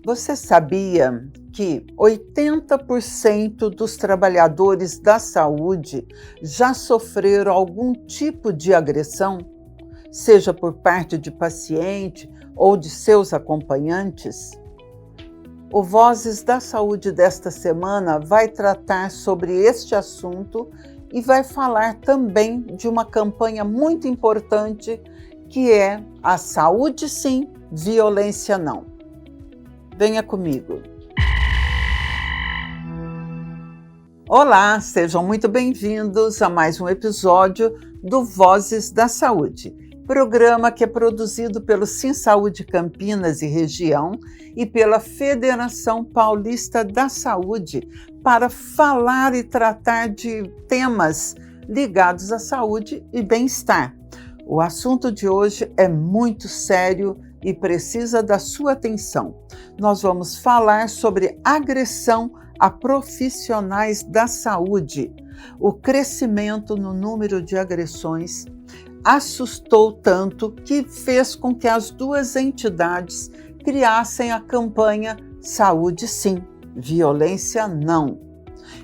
Você sabia que 80% dos trabalhadores da saúde já sofreram algum tipo de agressão, seja por parte de paciente ou de seus acompanhantes? O Vozes da Saúde desta semana vai tratar sobre este assunto e vai falar também de uma campanha muito importante que é a Saúde Sim, Violência Não. Venha comigo. Olá, sejam muito bem-vindos a mais um episódio do Vozes da Saúde, programa que é produzido pelo Sim Saúde Campinas e Região e pela Federação Paulista da Saúde para falar e tratar de temas ligados à saúde e bem-estar. O assunto de hoje é muito sério e precisa da sua atenção. Nós vamos falar sobre agressão a profissionais da saúde. O crescimento no número de agressões assustou tanto que fez com que as duas entidades criassem a campanha Saúde Sim, Violência Não.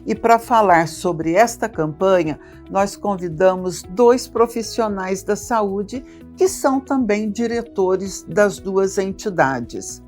E para falar sobre esta campanha, nós convidamos dois profissionais da saúde que são também diretores das duas entidades.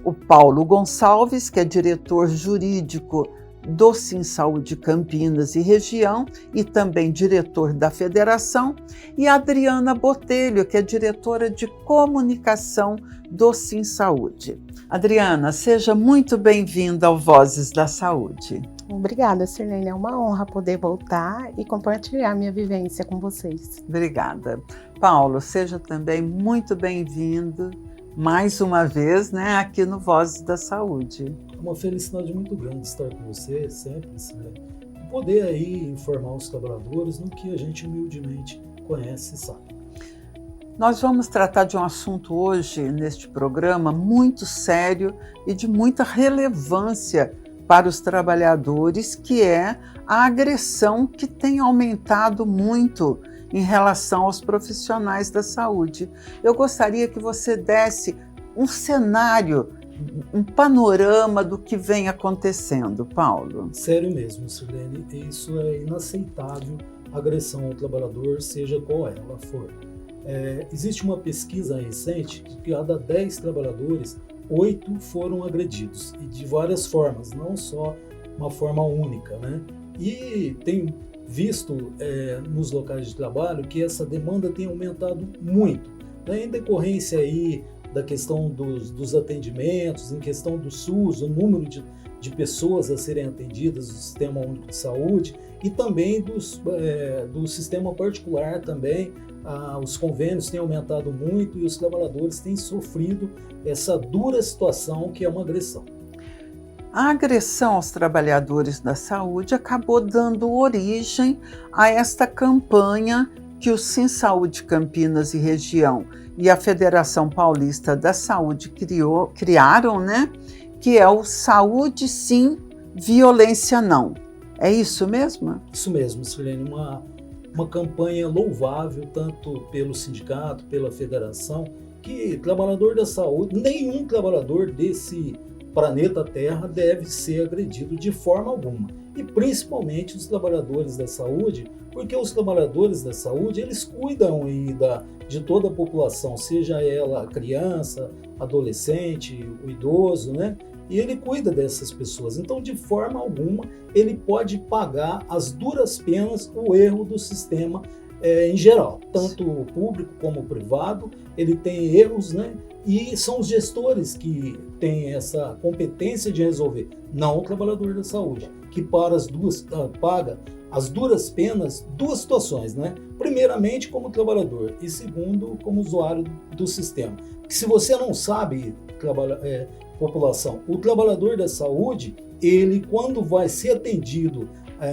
O Paulo Gonçalves, que é diretor jurídico do Sim Saúde Campinas e Região e também diretor da Federação, e a Adriana Botelho, que é diretora de comunicação do Sim Saúde. Adriana, seja muito bem-vinda ao Vozes da Saúde. Obrigada, Sirlene. É uma honra poder voltar e compartilhar minha vivência com vocês. Obrigada. Paulo, seja também muito bem-vindo mais uma vez, aqui no Vozes da Saúde. É uma felicidade muito grande estar com você sempre, e poder aí informar os colaboradores no que a gente humildemente conhece e sabe. Nós vamos tratar de um assunto hoje neste programa muito sério e de muita relevância para os trabalhadores, que é a agressão que tem aumentado muito em relação aos profissionais da saúde. Eu gostaria que você desse um cenário, um panorama do que vem acontecendo, Paulo. Sério mesmo, Sirlene, isso é inaceitável, agressão ao trabalhador, seja qual ela for. Existe uma pesquisa recente que cada 10 trabalhadores, 8 foram agredidos, e de várias formas, não só uma forma única, E tem visto nos locais de trabalho que essa demanda tem aumentado muito, em decorrência aí da questão dos atendimentos, em questão do SUS, o número de pessoas a serem atendidas do Sistema Único de Saúde e também do sistema particular também. Os convênios têm aumentado muito e os trabalhadores têm sofrido essa dura situação que é uma agressão. A agressão aos trabalhadores da saúde acabou dando origem a esta campanha que o Sim Saúde Campinas e Região e a Federação Paulista da Saúde criaram, que é o Saúde Sim, Violência Não. É isso mesmo? Isso mesmo, Sirlene, uma campanha louvável, tanto pelo sindicato, pela federação, que trabalhador da saúde, nenhum trabalhador desse planeta Terra deve ser agredido de forma alguma. E principalmente os trabalhadores da saúde, porque os trabalhadores da saúde, eles cuidam de toda a população, seja ela a criança, adolescente, o idoso, E ele cuida dessas pessoas. Então, de forma alguma, ele pode pagar as duras penas o erro do sistema em geral, tanto o público como o privado, ele tem erros, E são os gestores que têm essa competência de resolver, não o trabalhador da saúde, que paga as duras penas, duas situações, Primeiramente como trabalhador e segundo como usuário do sistema. Porque se você não sabe, população, o trabalhador da saúde, ele quando vai ser atendido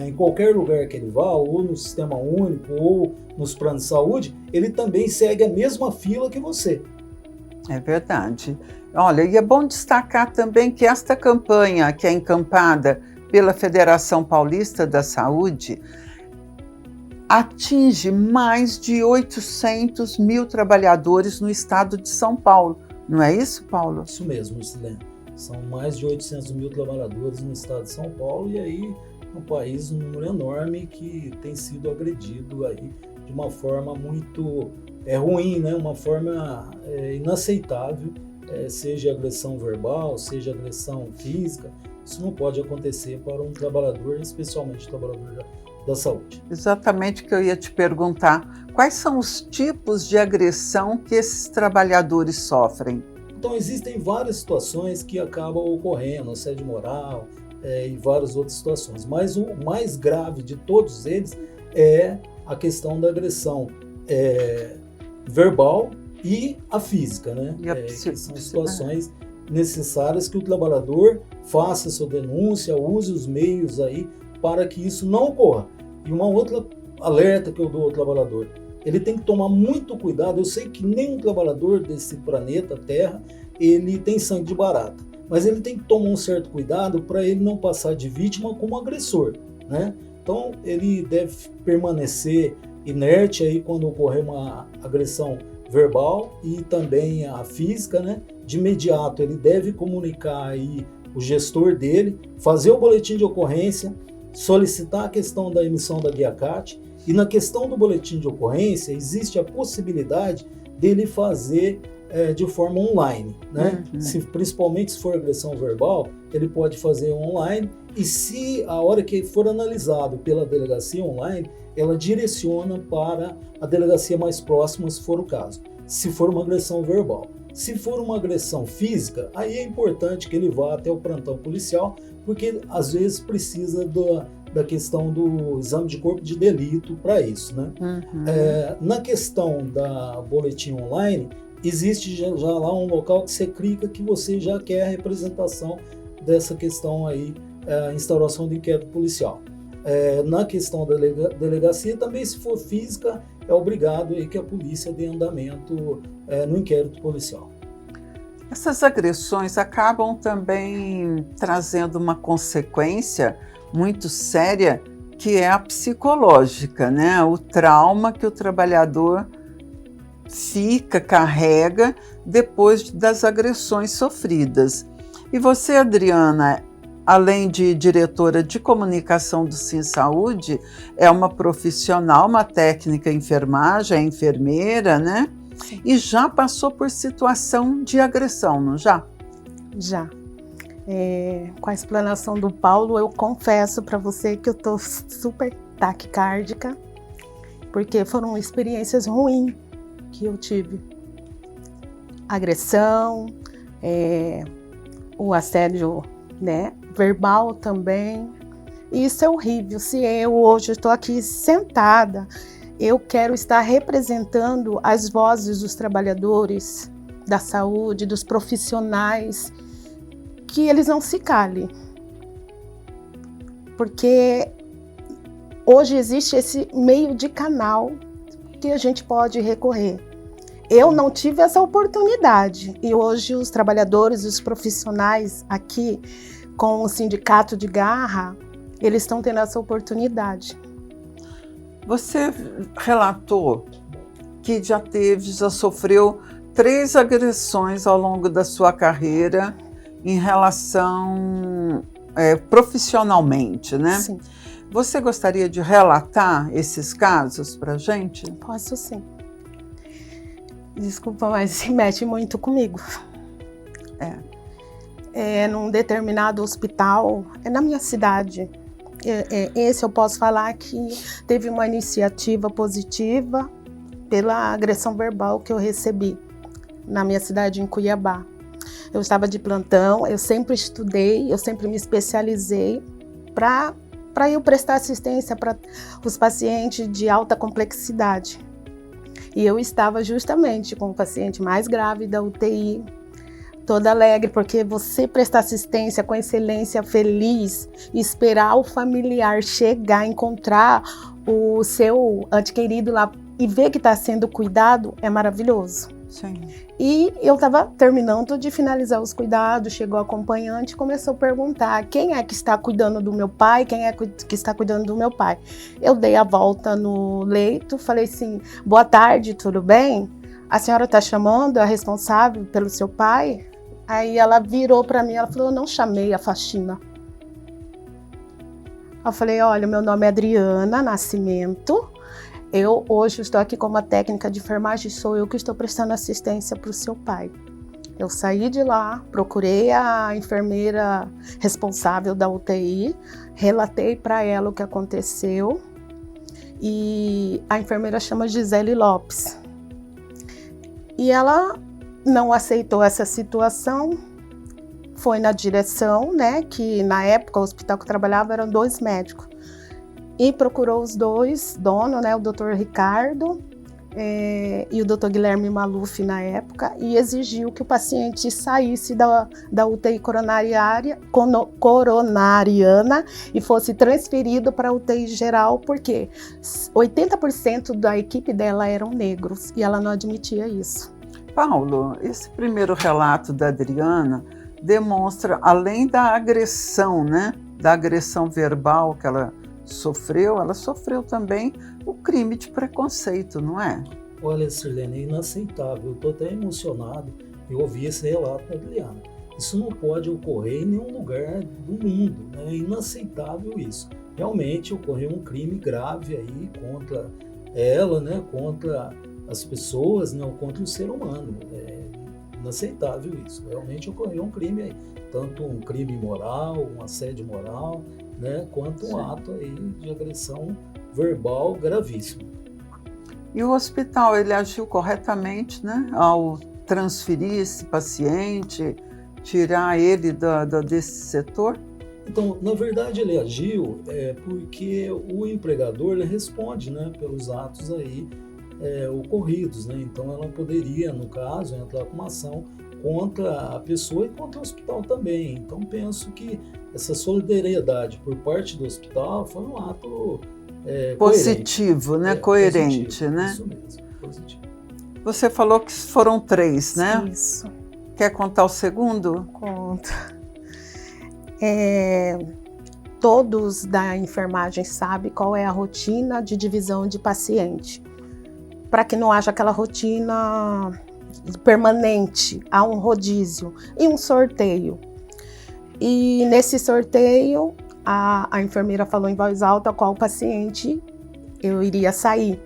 em qualquer lugar que ele vá, ou no Sistema Único, ou nos planos de saúde, ele também segue a mesma fila que você. É verdade. Olha, e é bom destacar também que esta campanha, que é encampada pela Federação Paulista da Saúde, atinge mais de 800 mil trabalhadores no estado de São Paulo. Não é isso, Paulo? Isso mesmo, Silene. São mais de 800 mil trabalhadores no estado de São Paulo e aí um país, um número enorme que tem sido agredido aí de uma forma muito ruim, né? Uma forma inaceitável, seja agressão verbal, seja agressão física. Isso não pode acontecer para um trabalhador, especialmente trabalhador da saúde. Exatamente o que eu ia te perguntar. Quais são os tipos de agressão que esses trabalhadores sofrem? Então, existem várias situações que acabam ocorrendo, assédio moral e várias outras situações. Mas o mais grave de todos eles é a questão da agressão verbal e a física, né? Que são situações necessárias que o trabalhador faça sua denúncia, use os meios aí para que isso não ocorra. E uma outra alerta que eu dou ao trabalhador: ele tem que tomar muito cuidado. Eu sei que nenhum trabalhador desse planeta Terra ele tem sangue de barata, mas ele tem que tomar um certo cuidado para ele não passar de vítima como agressor, né? Então ele deve permanecer inerte aí quando ocorrer uma agressão verbal e também a física, né? De imediato ele deve comunicar aí o gestor dele, fazer o boletim de ocorrência, solicitar a questão da emissão da guia-CAT. E na questão do boletim de ocorrência, existe a possibilidade dele fazer de forma online, né? Principalmente se for agressão verbal, ele pode fazer online e se a hora que for analisado pela delegacia online, ela direciona para a delegacia mais próxima, se for o caso, se for uma agressão verbal. Se for uma agressão física, aí é importante que ele vá até o plantão policial, porque às vezes precisa da questão do exame de corpo de delito para isso, né? Na questão da boletim online, existe já lá um local que você clica que você já quer a representação dessa questão aí, a instauração do inquérito policial. Na questão da delegacia, também se for física, é obrigado aí que a polícia dê andamento no inquérito policial. Essas agressões acabam também trazendo uma consequência muito séria, que é a psicológica, né? O trauma que o trabalhador carrega depois das agressões sofridas. E você, Adriana, além de diretora de comunicação do SimSaúde, é uma profissional, uma técnica em enfermagem, é enfermeira, né? Sim. E já passou por situação de agressão, não já? Já. Com a explanação do Paulo, eu confesso para você que eu tô super taquicárdica, porque foram experiências ruins que eu tive. Agressão, o assédio, né, verbal também. E isso é horrível. Se eu hoje estou aqui sentada, eu quero estar representando as vozes dos trabalhadores da saúde, dos profissionais, que eles não se calem. Porque hoje existe esse meio de canal que a gente pode recorrer. Eu não tive essa oportunidade e hoje os trabalhadores, os profissionais aqui com o Sindicato de Garra, eles estão tendo essa oportunidade. Você relatou que já sofreu 3 agressões ao longo da sua carreira em relação profissionalmente, né? Sim. Você gostaria de relatar esses casos para a gente? Posso sim. Desculpa, mas se mexe muito comigo. Num determinado hospital, na minha cidade. Esse eu posso falar que teve uma iniciativa positiva pela agressão verbal que eu recebi na minha cidade, em Cuiabá. Eu estava de plantão, eu sempre estudei, eu sempre me especializei para eu prestar assistência para os pacientes de alta complexidade. E eu estava justamente com o paciente mais grave da UTI, toda alegre, porque você prestar assistência com excelência, feliz, e esperar o familiar chegar, encontrar o seu ente querido lá e ver que está sendo cuidado, é maravilhoso. Sim. E eu estava terminando de finalizar os cuidados, chegou o acompanhante e começou a perguntar quem é que está cuidando do meu pai, quem é que está cuidando do meu pai. Eu dei a volta no leito, falei assim, boa tarde, tudo bem? A senhora está chamando a responsável pelo seu pai? Aí ela virou para mim, ela falou, eu não chamei a faxina. Eu falei, olha, meu nome é Adriana Nascimento, eu hoje estou aqui como técnica de enfermagem, sou eu que estou prestando assistência para o seu pai. Eu saí de lá, procurei a enfermeira responsável da UTI, relatei para ela o que aconteceu e a enfermeira chama Gisele Lopes. E ela não aceitou essa situação, foi na direção, né, que na época o hospital que eu trabalhava eram 2 médicos, e procurou os 2 donos, né, o Dr. Ricardo e o Dr. Guilherme Maluf na época, e exigiu que o paciente saísse da UTI coronariana e fosse transferido para a UTI geral, porque 80% da equipe dela eram negros e ela não admitia isso. Paulo, esse primeiro relato da Adriana demonstra, além da agressão, né, da agressão verbal que ela sofreu também o crime de preconceito, não é? Olha, Sirlene, é inaceitável. Eu estou até emocionado em ouvir esse relato da Adriana. Isso não pode ocorrer em nenhum lugar do mundo, né? É inaceitável isso. Realmente ocorreu um crime grave aí contra ela, né? Contra as pessoas, né? Contra o ser humano. É inaceitável isso. Realmente ocorreu um crime aí. Tanto um crime moral, um assédio moral, né? Quanto um ato aí de agressão verbal gravíssimo. E o hospital, ele agiu corretamente, né? Ao transferir esse paciente, tirar ele desse setor? Então, na verdade, ele agiu porque o empregador ele responde, né, pelos atos aí ocorridos, né? Então, ela poderia, no caso, entrar com uma ação contra a pessoa e contra o hospital também. Então, penso que essa solidariedade por parte do hospital foi um ato positivo, né? Coerente, positivo, né? Isso mesmo, positivo. Você falou que foram 3, né? Isso. Quer contar o segundo? Conta. Todos da enfermagem sabem qual é a rotina de divisão de paciente. Para que não haja aquela rotina permanente, há um rodízio e um sorteio. E nesse sorteio, a enfermeira falou em voz alta qual paciente eu iria sair.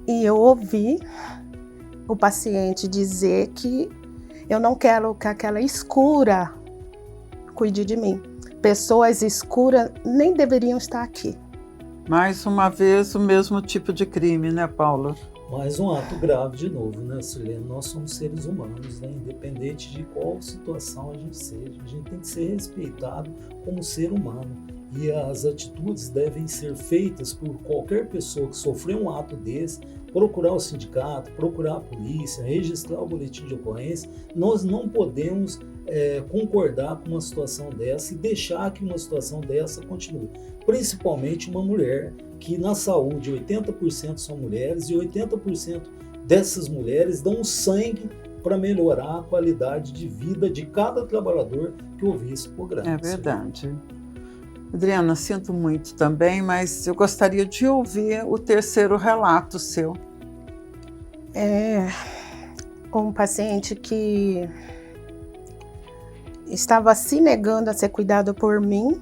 E eu ouvi o paciente dizer que eu não quero que aquela escura cuide de mim. Pessoas escuras nem deveriam estar aqui. Mais uma vez, o mesmo tipo de crime, né, Paula? Mais um ato grave de novo, né, Sirlene? Nós somos seres humanos, né? Independente de qual situação a gente seja. A gente tem que ser respeitado como ser humano. E as atitudes devem ser feitas por qualquer pessoa que sofreu um ato desse, procurar o sindicato, procurar a polícia, registrar o boletim de ocorrência. Nós não podemos concordar com uma situação dessa e deixar que uma situação dessa continue. Principalmente uma mulher, que na saúde 80% são mulheres e 80% dessas mulheres dão sangue para melhorar a qualidade de vida de cada trabalhador que ouvir esse programa. É verdade. Adriana, sinto muito também, mas eu gostaria de ouvir o terceiro relato seu. Um paciente que estava se negando a ser cuidado por mim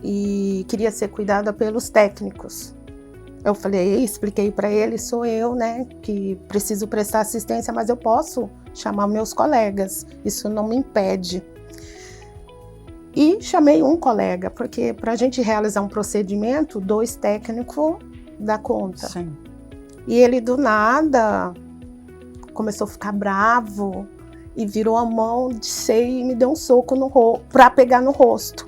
e queria ser cuidada pelos técnicos. Eu expliquei para ele, sou eu, né, que preciso prestar assistência, mas eu posso chamar meus colegas, isso não me impede. E chamei um colega, porque para a gente realizar um procedimento, 2 técnicos dá conta. Sim. E ele do nada começou a ficar bravo e virou a mão de seio e me deu um soco para pegar no rosto.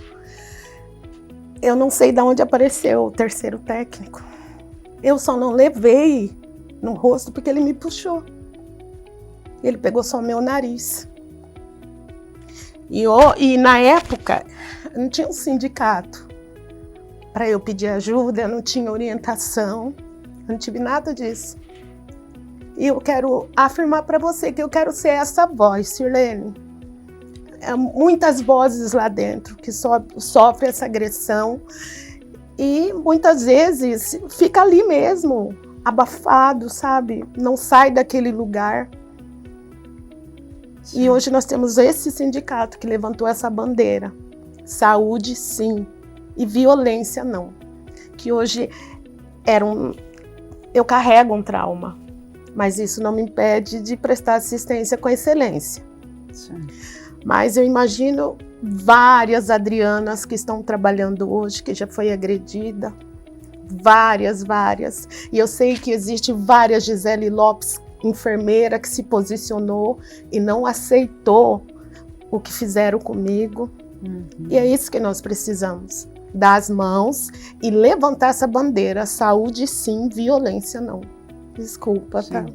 Eu não sei de onde apareceu o terceiro técnico. Eu só não levei no rosto porque ele me puxou. Ele pegou só meu nariz. E na época, não tinha um sindicato para eu pedir ajuda, não tinha orientação, não tive nada disso. E eu quero afirmar para você que eu quero ser essa voz, Sirlene. Muitas vozes lá dentro que sofrem essa agressão e muitas vezes fica ali mesmo, abafado, sabe? Não sai daquele lugar. E hoje nós temos esse sindicato que levantou essa bandeira. Saúde, sim, e violência, não. Que hoje eu carrego um trauma, mas isso não me impede de prestar assistência com excelência. Sim. Mas eu imagino várias Adrianas que estão trabalhando hoje, que já foi agredida, várias. E eu sei que existe várias Gisele Lopes, enfermeira, que se posicionou e não aceitou o que fizeram comigo. E é isso que nós precisamos, dar as mãos e levantar essa bandeira, saúde sim, violência não. Desculpa, Sim. tá?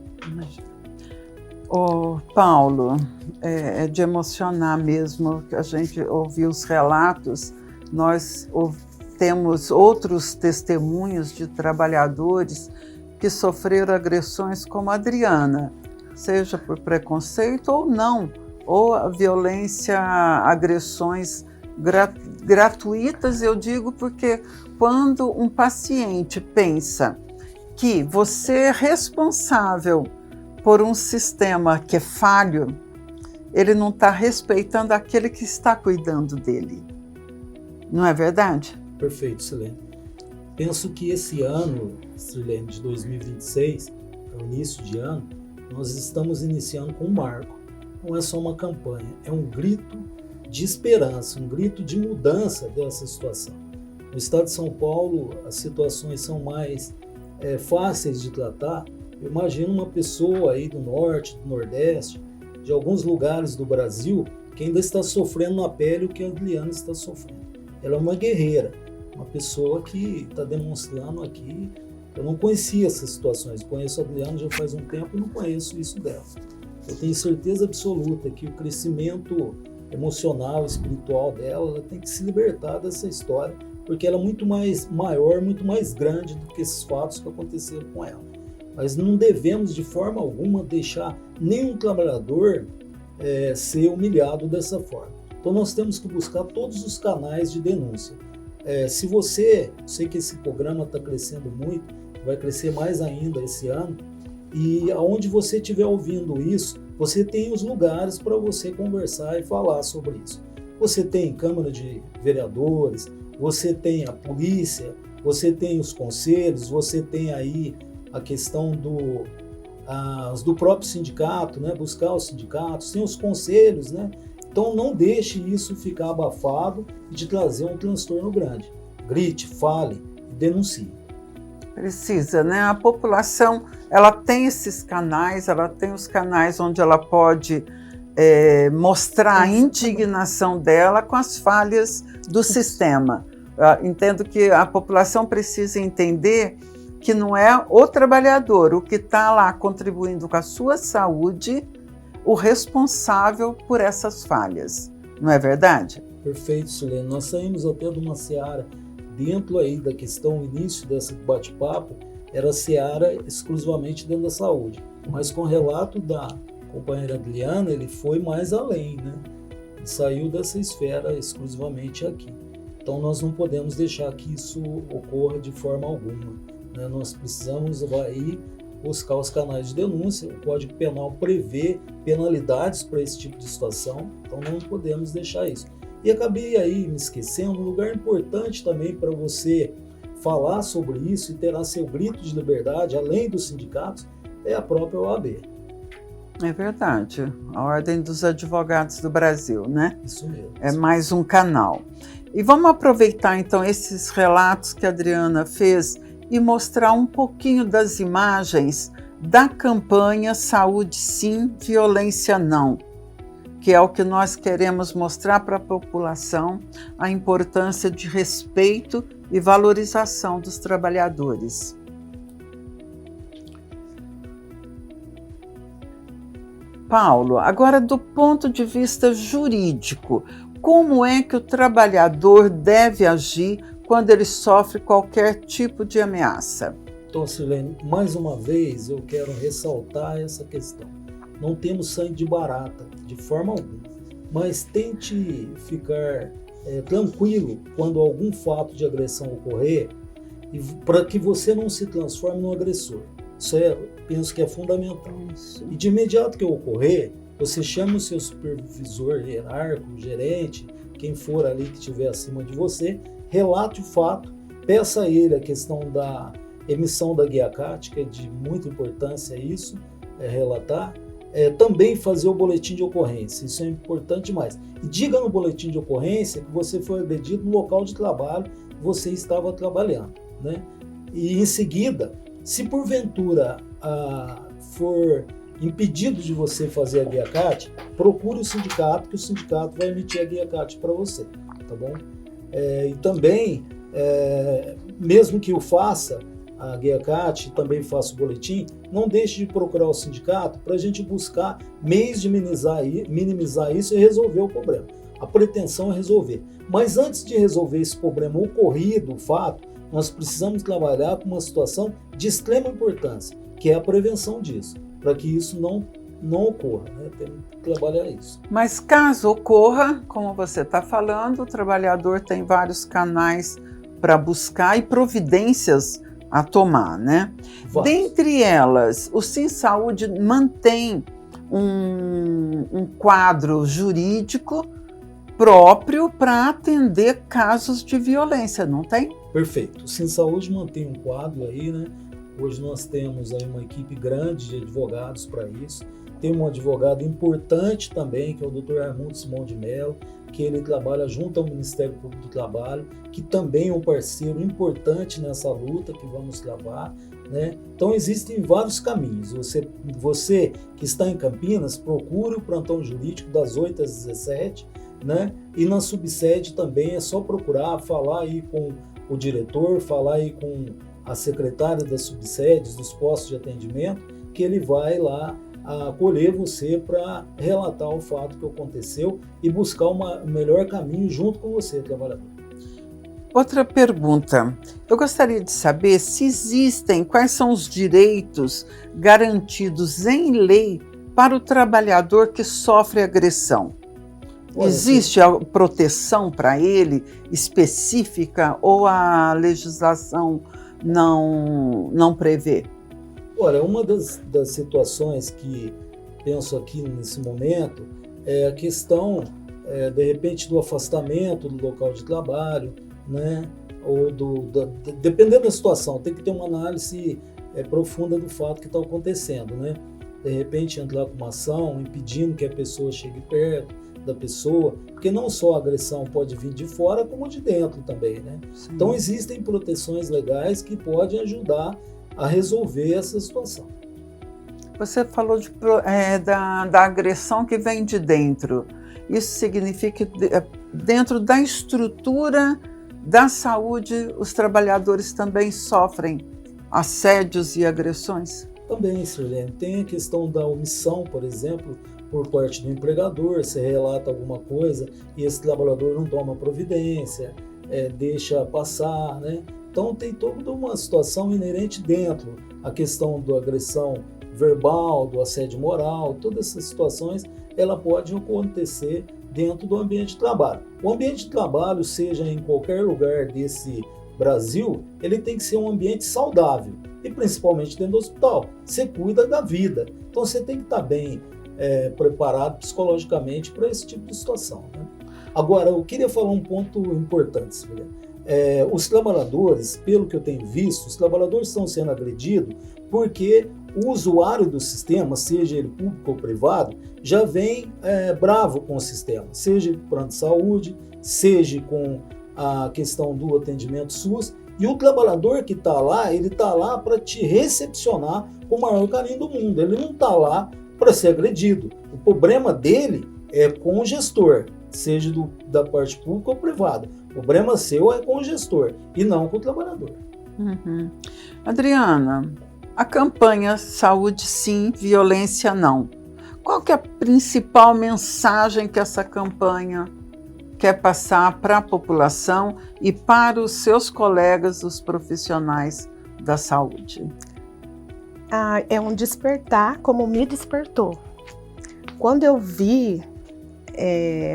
Ô, Paulo, é de emocionar mesmo que a gente ouvir os relatos. Nós temos outros testemunhos de trabalhadores que sofreram agressões como a Adriana, seja por preconceito ou não, ou a violência, agressões gratuitas, eu digo, porque quando um paciente pensa que você é responsável por um sistema que é falho, ele não está respeitando aquele que está cuidando dele. Não é verdade? Perfeito, Silene. Penso que esse ano, Silene, de 2026, é o início de ano, nós estamos iniciando com um marco. Não é só uma campanha, é um grito de esperança, um grito de mudança dessa situação. No estado de São Paulo, as situações são mais fáceis de tratar. Eu imagino uma pessoa aí do norte, do nordeste, de alguns lugares do Brasil, que ainda está sofrendo na pele o que a Adriana está sofrendo. Ela é uma guerreira, uma pessoa que está demonstrando aqui. Eu não conhecia essas situações, conheço a Adriana já faz um tempo e não conheço isso dela. Eu tenho certeza absoluta que o crescimento emocional, espiritual dela, ela tem que se libertar dessa história, porque ela é muito mais maior, muito mais grande do que esses fatos que aconteceram com ela. Mas não devemos de forma alguma deixar nenhum trabalhador ser humilhado dessa forma. Então nós temos que buscar todos os canais de denúncia. Se você, sei que esse programa está crescendo muito, vai crescer mais ainda esse ano, e aonde você estiver ouvindo isso, você tem os lugares para você conversar e falar sobre isso. Você tem Câmara de Vereadores, você tem a polícia, você tem os conselhos, você tem aí a questão do próprio sindicato, né? Buscar os sindicatos, tem os conselhos, né? Então não deixe isso ficar abafado e te trazer um transtorno grande. Grite, fale e denuncie. Precisa, né? A população, ela tem esses canais, ela tem os canais onde ela pode mostrar a indignação dela com as falhas do sistema. Entendo que a população precisa entender que não é o trabalhador, o que está lá contribuindo com a sua saúde, o responsável por essas falhas. Não é verdade? Perfeito, Silene. Nós saímos até de uma seara, dentro aí da questão, o início desse bate-papo, era seara exclusivamente dentro da saúde. Mas com o relato da companheira Adriana, ele foi mais além, né? Ele saiu dessa esfera exclusivamente aqui. Então nós não podemos deixar que isso ocorra de forma alguma, né? Nós precisamos aí buscar os canais de denúncia. O Código Penal prevê penalidades para esse tipo de situação, então não podemos deixar isso. E acabei aí me esquecendo, um lugar importante também para você falar sobre isso e terá seu grito de liberdade, além dos sindicatos, é a própria OAB. É verdade, a Ordem dos Advogados do Brasil, né? Isso mesmo. É mais um canal. E vamos aproveitar então esses relatos que a Adriana fez e mostrar um pouquinho das imagens da campanha Saúde Sim, Violência Não, que é o que nós queremos mostrar para a população, a importância de respeito e valorização dos trabalhadores. Paulo, agora do ponto de vista jurídico, como é que o trabalhador deve agir quando ele sofre qualquer tipo de ameaça? Então, Silene, mais uma vez eu quero ressaltar essa questão. Não temos sangue de barata, de forma alguma, mas tente ficar tranquilo quando algum fato de agressão ocorrer, para que você não se transforme num agressor. Isso penso que é fundamental. Isso. E de imediato que ocorrer, você chama o seu supervisor hierárquico, gerente, quem for ali que estiver acima de você, relate o fato, peça a ele a questão da emissão da guia CAT, que é de muita importância isso, relatar, também fazer o boletim de ocorrência, isso é importante demais. E diga no boletim de ocorrência que você foi agredido no local de trabalho que você estava trabalhando, né? E em seguida, se porventura for impedido de você fazer a guia CAT, procure o sindicato, que o sindicato vai emitir a guia CAT para você, tá bom? E também, mesmo que eu faça a guia CAT, também faça o boletim, não deixe de procurar o sindicato para a gente buscar meios de minimizar isso e resolver o problema. A pretensão é resolver. Mas antes de resolver esse problema ocorrido, o fato, nós precisamos trabalhar com uma situação de extrema importância, que é a prevenção disso, para que isso não ocorra, né? Temos que trabalhar isso. Mas caso ocorra, como você está falando, o trabalhador tem vários canais para buscar e providências a tomar, né? Dentre elas, o SinSaúde mantém um quadro jurídico próprio para atender casos de violência, não tem? Perfeito. O SinSaúde mantém um quadro aí, né? Hoje nós temos aí uma equipe grande de advogados para isso. Tem um advogado importante também, que é o Dr. Raimundo Simão de Mello, que ele trabalha junto ao Ministério Público do Trabalho, que também é um parceiro importante nessa luta que vamos travar, né? Então existem vários caminhos. Você que está em Campinas, procure o plantão jurídico das 8 às 17, né? E na subsede também é só procurar, falar aí com o diretor, falar aí com a secretária das subsedes, dos postos de atendimento, que ele vai lá acolher você para relatar o fato que aconteceu e buscar um melhor caminho junto com você, trabalhador. Outra pergunta. Eu gostaria de saber quais são os direitos garantidos em lei para o trabalhador que sofre agressão. Existe a proteção para ele específica ou a legislação não prevê? Olha, uma das situações que penso aqui nesse momento é a questão, de repente, do afastamento do local de trabalho, né? Ou dependendo da situação, tem que ter uma análise profunda do fato que está acontecendo, né? De repente, entrar com uma ação impedindo que a pessoa chegue perto da pessoa, porque não só a agressão pode vir de fora, como de dentro também, né? Sim. Então, existem proteções legais que podem ajudar a resolver essa situação. Você falou da agressão que vem de dentro. Isso significa que dentro da estrutura da saúde, os trabalhadores também sofrem assédios e agressões? Também, Sirlene. Tem a questão da omissão, por exemplo, por parte do empregador. Você relata alguma coisa e esse trabalhador não toma providência, deixa passar, né? Então tem toda uma situação inerente dentro, a questão da agressão verbal, do assédio moral, todas essas situações, ela pode acontecer dentro do ambiente de trabalho. O ambiente de trabalho, seja em qualquer lugar desse Brasil, ele tem que ser um ambiente saudável, e principalmente dentro do hospital. Você cuida da vida, então você tem que estar bem preparado psicologicamente para esse tipo de situação, né? Agora, eu queria falar um ponto importante, Silvia. Os trabalhadores, pelo que eu tenho visto, os trabalhadores estão sendo agredidos porque o usuário do sistema, seja ele público ou privado, já vem bravo com o sistema, seja com o plano de saúde, seja com a questão do atendimento SUS, e o trabalhador que está lá, ele está lá para te recepcionar com o maior carinho do mundo, ele não está lá para ser agredido. O problema dele é com o gestor, seja da parte pública ou privada. O problema seu é com o gestor e não com o trabalhador. Uhum. Adriana, a campanha Saúde Sim, Violência Não. Qual que é a principal mensagem que essa campanha quer passar para a população e para os seus colegas, os profissionais da saúde? É um despertar como me despertou. Quando eu vi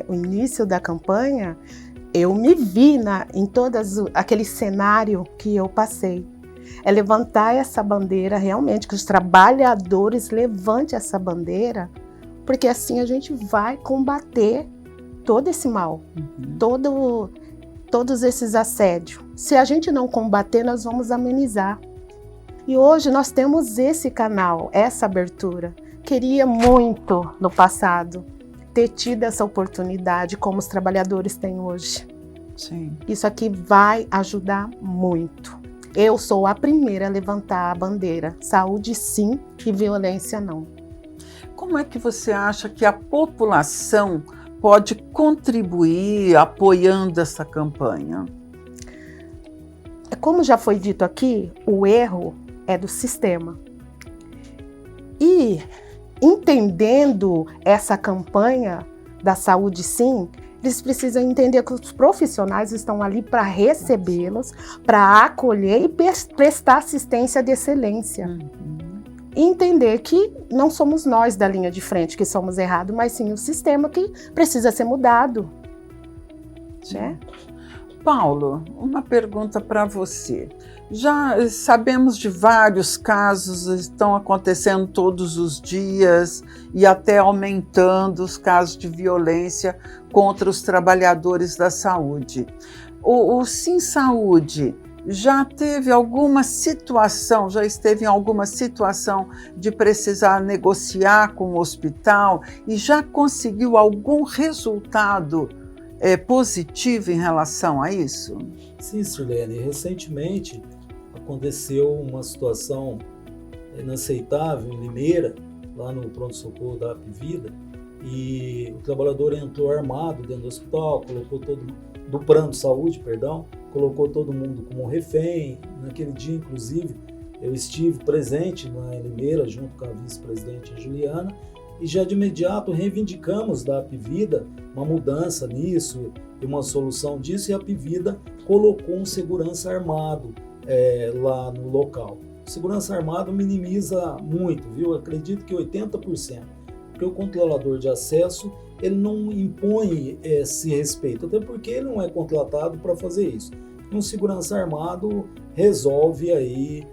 o início da campanha, eu me vi em aquele cenário que eu passei. É levantar essa bandeira realmente, que os trabalhadores levantem essa bandeira porque assim a gente vai combater todo esse mal, todos esses assédios. Se a gente não combater, nós vamos amenizar. E hoje nós temos esse canal, essa abertura. Queria muito, no passado, ter tido essa oportunidade como os trabalhadores têm hoje. Sim. Isso aqui vai ajudar muito. Eu sou a primeira a levantar a bandeira. Saúde sim e violência não. Como é que você acha que a população pode contribuir apoiando essa campanha? Como já foi dito aqui, o erro é do sistema. E entendendo essa campanha da Saúde Sim, eles precisam entender que os profissionais estão ali para recebê-los, para acolher e prestar assistência de excelência. E entender que não somos nós da linha de frente que somos errados, mas sim o sistema que precisa ser mudado. Né? Paulo, uma pergunta para você. Já sabemos de vários casos, estão acontecendo todos os dias e até aumentando os casos de violência contra os trabalhadores da saúde. O Sim Saúde já teve alguma situação, já esteve em alguma situação de precisar negociar com o hospital e já conseguiu algum resultado positivo em relação a isso? Sim, Sirlene. Recentemente aconteceu uma situação inaceitável em Limeira, lá no pronto-socorro da Apivida, e o trabalhador entrou armado dentro do hospital, do plano de saúde, colocou todo mundo como refém. Naquele dia, inclusive, eu estive presente em Limeira, junto com a vice-presidente Juliana, e já de imediato reivindicamos da Apivida uma mudança nisso e uma solução disso, e a Apivida colocou um segurança armado lá no local. O segurança armado minimiza muito, viu? Acredito que 80%, porque o controlador de acesso ele não impõe esse respeito, até porque ele não é contratado para fazer isso. Um segurança armado resolve aí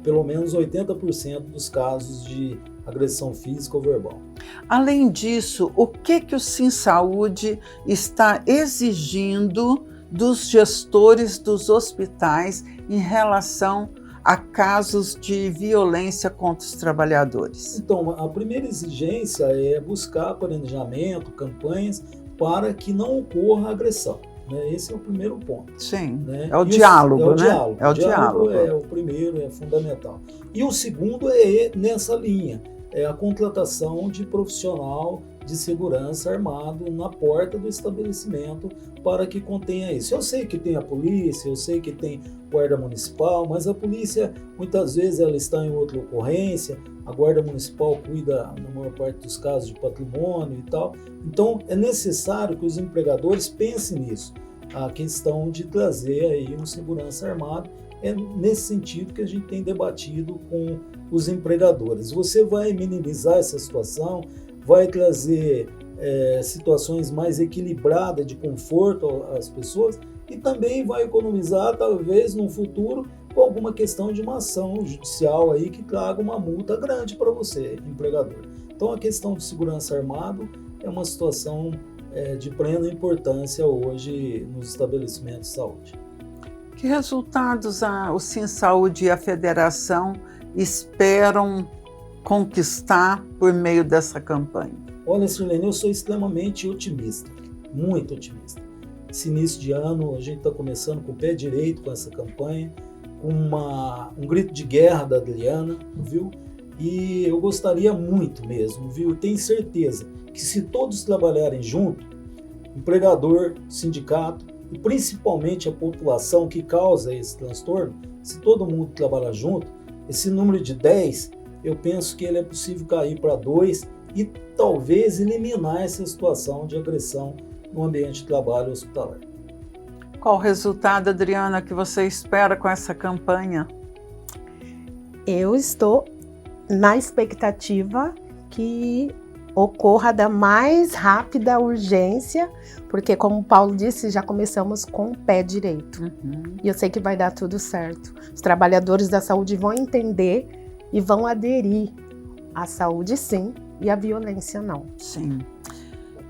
pelo menos 80% dos casos de agressão física ou verbal. Além disso, o que o Sim Saúde está exigindo dos gestores dos hospitais em relação a casos de violência contra os trabalhadores? Então, a primeira exigência é buscar planejamento, campanhas para que não ocorra agressão. Né? Esse é o primeiro ponto. Sim, né? É o diálogo. O diálogo é o primeiro, é fundamental. E o segundo é nessa linha, é a contratação de profissional de segurança armado na porta do estabelecimento para que contenha isso. Eu sei que tem a polícia, eu sei que tem guarda municipal, mas a polícia muitas vezes ela está em outra ocorrência, a guarda municipal cuida na maior parte dos casos de patrimônio e tal. Então é necessário que os empregadores pensem nisso, a questão de trazer aí um segurança armado. É nesse sentido que a gente tem debatido com os empregadores. Você vai minimizar essa situação, vai trazer situações mais equilibradas de conforto às pessoas e também vai economizar, talvez, no futuro, com alguma questão de uma ação judicial aí que traga uma multa grande para você, empregador. Então, a questão de segurança armado é uma situação de plena importância hoje nos estabelecimentos de saúde. Que resultados o Sim Saúde e a Federação esperam conquistar por meio dessa campanha? Olha, Sirlene, eu sou extremamente otimista, muito otimista. Esse início de ano, a gente está começando com o pé direito com essa campanha, com um grito de guerra da Adriana, viu? E eu gostaria muito mesmo, viu? Tenho certeza que se todos trabalharem junto, empregador, sindicato e principalmente a população que causa esse transtorno, se todo mundo trabalhar junto, esse número de 10, eu penso que ele é possível cair para 2 e talvez eliminar essa situação de agressão no ambiente de trabalho hospitalar. Qual o resultado, Adriana, que você espera com essa campanha? Eu estou na expectativa que ocorra da mais rápida urgência, porque, como o Paulo disse, já começamos com o pé direito. E eu sei que vai dar tudo certo. Os trabalhadores da saúde vão entender e vão aderir à Saúde Sim e a violência não. Sim.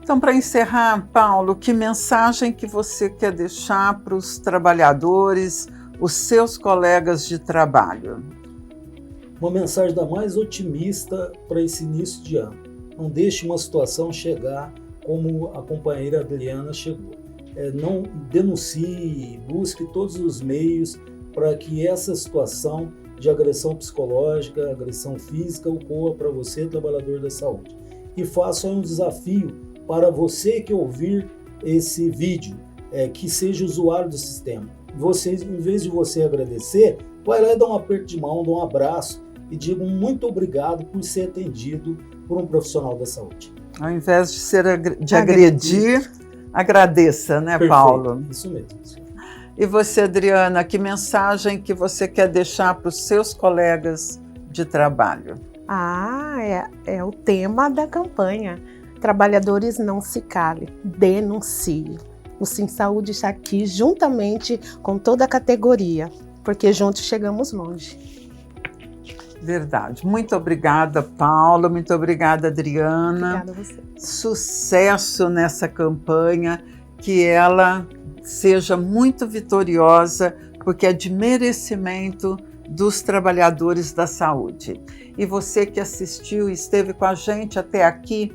Então, para encerrar, Paulo, que mensagem que você quer deixar para os trabalhadores, os seus colegas de trabalho? Uma mensagem da mais otimista para esse início de ano. Não deixe uma situação chegar como a companheira Adriana chegou. Não denuncie, busque todos os meios para que essa situação de agressão psicológica, agressão física ocorra para você, trabalhador da saúde. E faça um desafio para você que ouvir esse vídeo, que seja usuário do sistema. Você, em vez de você agradecer, vai lá e dá um aperto de mão, dá um abraço e diga muito obrigado por ser atendido por um profissional da saúde. Ao invés de agredir, agradeça, né, Perfeito. Paulo? Isso mesmo. E você, Adriana, que mensagem que você quer deixar para os seus colegas de trabalho? É o tema da campanha. Trabalhadores, não se calem, denuncie. O Sim Saúde está aqui juntamente com toda a categoria, porque juntos chegamos longe. Verdade. Muito obrigada, Paulo. Muito obrigada, Adriana. Obrigada a você. Sucesso nessa campanha, que ela seja muito vitoriosa, porque é de merecimento dos trabalhadores da saúde. E você que assistiu e esteve com a gente até aqui,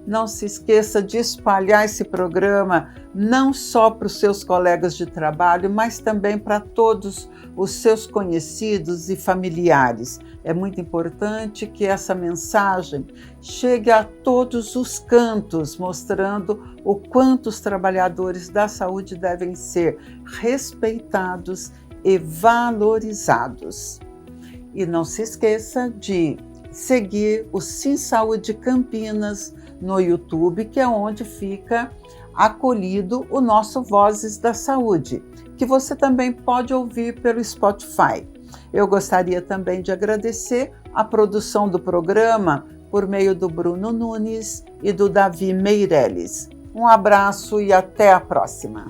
não se esqueça de espalhar esse programa não só para os seus colegas de trabalho, mas também para todos os seus conhecidos e familiares. É muito importante que essa mensagem chegue a todos os cantos, mostrando o quanto os trabalhadores da saúde devem ser respeitados e valorizados. E não se esqueça de seguir o Sim Saúde Campinas no YouTube, que é onde fica acolhido o nosso Vozes da Saúde, que você também pode ouvir pelo Spotify. Eu gostaria também de agradecer a produção do programa por meio do Bruno Nunes e do Davi Meirelles. Um abraço e até a próxima!